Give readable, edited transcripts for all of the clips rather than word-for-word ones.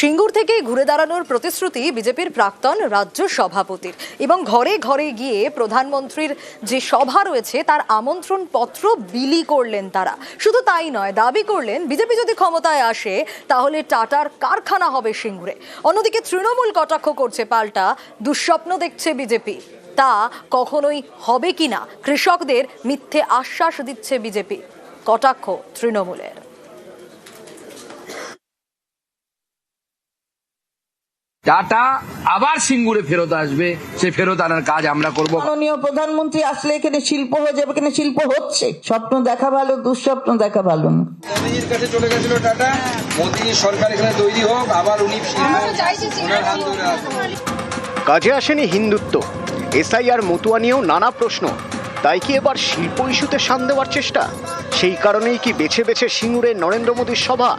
সিঙ্গুর থেকে ঘুরে দাঁড়ানোর প্রতিশ্রুতি বিজেপির প্রাক্তন রাজ্য সভাপতির এবং ঘরে ঘরে গিয়ে প্রধানমন্ত্রীর যে সভা রয়েছে তার আমন্ত্রণ পত্র বিলি করলেন তারা। শুধু তাই নয়, দাবি করলেন বিজেপি যদি ক্ষমতায় আসে তাহলে টাটার কারখানা হবে সিঙ্গুরে। অন্যদিকে তৃণমূল কটাক্ষ করছে, পাল্টা দুঃস্বপ্ন দেখছে বিজেপি, তা কখনোই হবে কিনা কৃষকদের মিথ্যে আশ্বাস দিচ্ছে বিজেপি। কটাক্ষ তৃণমূলের। টাটা আবার সিঙ্গুরে ফেরত আসবে, সে ফেরত আনার কাজ আমরা করব। মাননীয় প্রধানমন্ত্রী আসলে এখানে শিল্প হয়ে যাবে, এখানে শিল্প হচ্ছে। স্বপ্ন দেখা ভালো, দুঃস্বপ্ন দেখা ভালো না। মোদিজির কাছে চলে গেছিল টাটা, মোদিজির সরকার এখানে তৈরি হোক, আবার উনি কাজে আসেনি হিন্দুত্ব, এসআইআর মতুয়া নিয়েও নানা প্রশ্ন। তাই কি এবার শিল্প ইস্যুতে শান দেওয়ার চেষ্টা? সেই কারণেই কি বেছে বেছে সিঙ্গুরে নরেন্দ্র মোদীর সভা?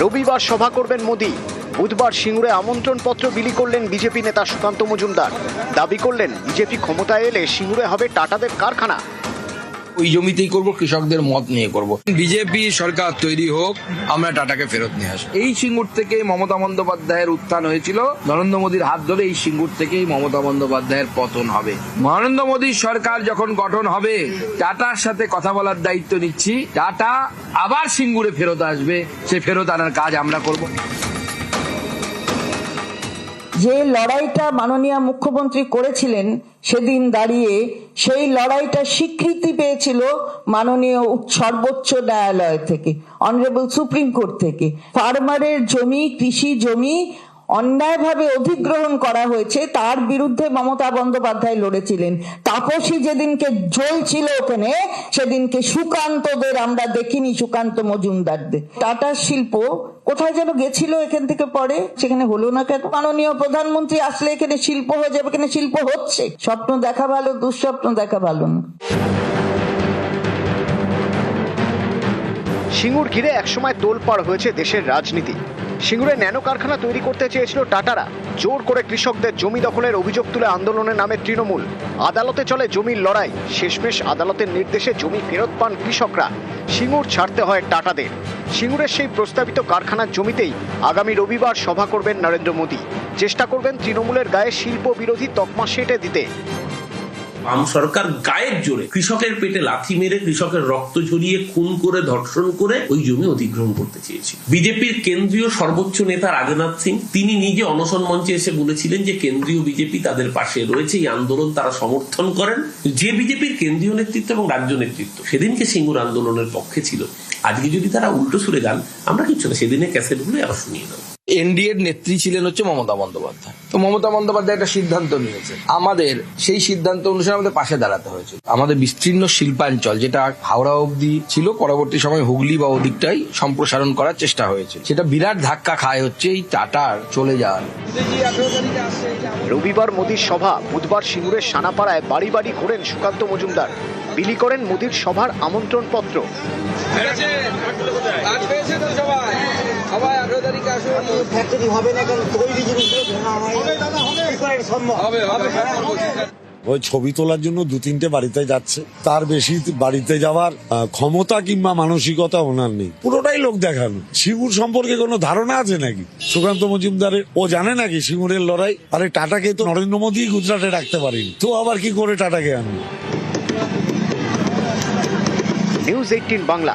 রবিবার সভা করবেন মোদী। বুধবার সিঙ্গুরে আমন্ত্রণপত্র বিলি করলেন বিজেপি নেতা সুকান্ত মজুমদার। দাবি করলেন বিজেপি ক্ষমতায় এলে সিঙ্গুরে হবে টাটাদের কারখানা। ওই জমিতেই করব, কৃষকদের মত নিয়ে করব। বিজেপি সরকার তৈরি হোক, আমরা টাটাকে ফেরত নিয়ে আসবো। এই সিঙ্গুর থেকে মমতা বন্দ্যোপাধ্যায়ের উত্থান হয়েছিল, নরেন্দ্র মোদীর হাত ধরে এই সিঙ্গুর থেকেই মমতা বন্দ্যোপাধ্যায়ের পতন হবে। নরেন্দ্র মোদীর সরকার যখন গঠন হবে, টাটার সাথে কথা বলার দায়িত্ব নিচ্ছি। টাটা আবার সিঙ্গুরে ফেরত আসবে, সে ফেরত আনার কাজ আমরা করব। যে লড়াইটা মাননীয় মুখ্যমন্ত্রী করেছিলেন সেদিন দাঁড়িয়ে, সেই লড়াইটা স্বীকৃতি পেয়েছিল মাননীয় সর্বোচ্চ ন্যায়ালয় থেকে, অনারেবল সুপ্রিম কোর্ট থেকে। ফার্মারের জমি, কৃষি জমি অন্যায়ভাবে অধিগ্রহণ করা হয়েছে, তার বিরুদ্ধে মমতা বন্দ্যোপাধ্যায় লড়েছিলেন। তাপসী যেদিনকে জ্বলছিল ওখানে, সেদিনকে সুকান্তদের আমরা দেখিনি, সুকান্ত মজুমদারদের। টাটা শিল্প কোথায় যেন গেছিল এখান থেকে, পরে সেখানে হলো না কেন? মাননীয় প্রধানমন্ত্রী আসলে এখানে শিল্প হয়ে যাবে, এখানে শিল্প হচ্ছে। স্বপ্ন দেখা ভালো, দুঃস্বপ্ন দেখা ভালো না। সিঙ্গুর ঘিরে একসময় তোলপাড় হয়েছে দেশের রাজনীতি। সিঙ্গুরে ন্যানো কারখানা তৈরি করতে চেয়েছিল টাটারা। জোর করে কৃষকদের জমি দখলের অভিযোগ তুলে আন্দোলনে নামে তৃণমূল। আদালতে চলে জমির লড়াই। শেষমেশ আদালতের নির্দেশে জমি ফেরত পান কৃষকরা। সিঙ্গুর ছাড়তে হয় টাটাদের। সিঙ্গুরের সেই প্রস্তাবিত কারখানার জমিতেই আগামী রবিবার সভা করবেন নরেন্দ্র মোদী। চেষ্টা করবেন তৃণমূলের গায়ে শিল্প বিরোধী তকমা সেঁটে দিতে। বাম সরকার গায়ের জোরে কৃষকের পেটে লাথি মেরে, কৃষকের রক্ত ঝরিয়ে, খুন করে, ধর্ষণ করে ওই জমি অধিগ্রহণ করতে চেয়েছিল। বিজেপির কেন্দ্রীয় সর্বোচ্চ নেতা রাজনাথ সিং, তিনি নিজে অনশন মঞ্চে এসে বলেছিলেন যে কেন্দ্রীয় বিজেপি তাদের পাশে রয়েছে, এই আন্দোলন তারা সমর্থন করেন। যে বিজেপির কেন্দ্রীয় নেতৃত্ব এবং রাজ্য নেতৃত্ব সেদিনকে সিঙ্গুর আন্দোলনের পক্ষে ছিল, আজকে যদি তারা উল্টো সুরে গান, আমরা কিচ্ছু না, সেদিনের ক্যাসেটগুলো আবার শুনিয়ে দেবো। এনডিএর নেত্রী ছিলেন হচ্ছে মমতা বন্দ্যোপাধ্যায়। তো মমতা বন্দ্যোপাধ্যায় একটা সিদ্ধান্ত নিয়েছে, আমাদের সেই সিদ্ধান্ত অনুসারে আমাদের পাশে দাঁড়াতে হয়েছে। আমাদের বিস্তীর্ণ শিল্পাঞ্চল, যেটা হাওড়া অবধি ছিল, পরবর্তী সময় হুগলি বা ওদিকটাই সম্প্রসারণ করার চেষ্টা হয়েছে। সেটা বিরাট ধাক্কা খায় হচ্ছে এই টাটার চলে যাওয়ার। রবিবার মোদীর সভা, বুধবার সিঙ্গুরের সানাপাড়ায় বাড়ি বাড়ি ঘোরেন সুকান্ত মজুমদার। বিলি করেন মোদীর সভার আমন্ত্রণপত্র। ওই ছবি তোলার জন্য 2-3টে বাড়িতে যাচ্ছে, তার বেশি বাড়িতে যাওয়ার ক্ষমতা কিংবা মানসিকতা ওনার নেই। পুরোটাই লোক দেখানো। সিঙ্গুর সম্পর্কে কোনো ধারণা আছে নাকি সুকান্ত মজুমদারের? ও জানে নাকি সিঙ্গুরের লড়াই? আরে টাটাকে তো নরেন্দ্র মোদী গুজরাটে রাখতে পারেনি, তো আবার কি করে টাটাকে আনবে? নিউজ 18 বাংলা।